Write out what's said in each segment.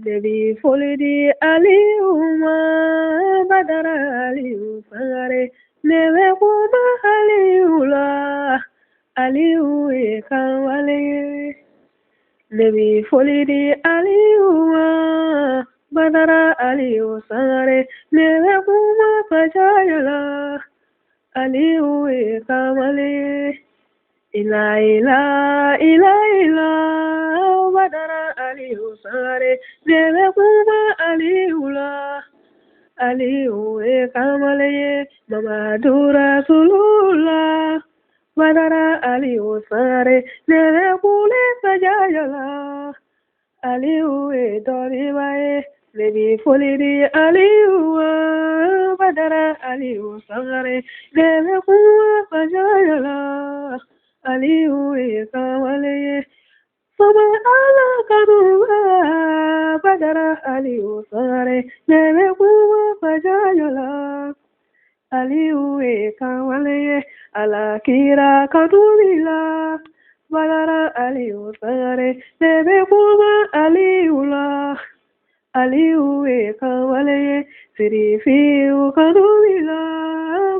Debi folidi aliuma badara aliu sangare nebe kuma aliula aliu ekawale. Debi folidi aliuma badara aliu sangare nebe kuma pajayala aliu ekawale. Ila badara aliu sare nebe kuma aliula aliu kamale mamadura sulula badara aliu sare nebe kule sajayala aliu doribae nebi folidi aliu badara aliu sare nebe kuma sajayala aliu kamale sama ala kanuba badara aliu sare nebe kuma fajayala aliu kamale ala kira kanubila badara aliu sare nebe kuma aliula aliu kamale sirifi kanubila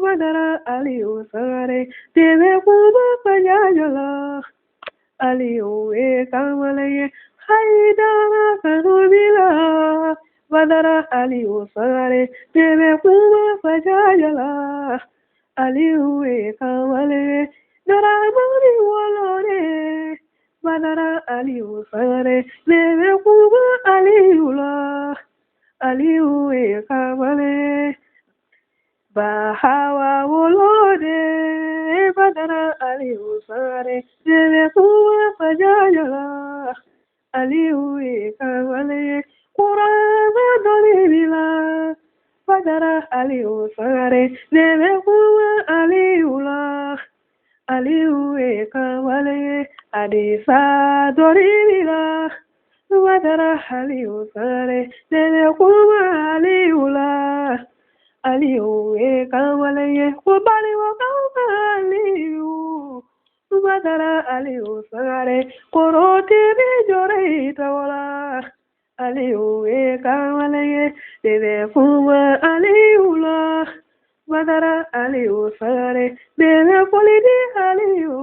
badara aliu sare nebe kuma fajayala aliu kamale haidara kanubila badara aliu sare nebe kuma fajayala aliu kamale daramani walore badara aliu sare nebe kuma aliula aliu kamale bahawa wolode badara aliu sare nebe kuma fajayala aliu kamale kurama dolibila badara aliu sare nebe kuma aliula aliu kamale adisa dolibila badara aliu sare nebe kuma aliula aliu kamale kubali wakama aliu badara aliu sare korote bijore tawala aliu kamale debe kuma aliula badara aliu sare debe folidi aliu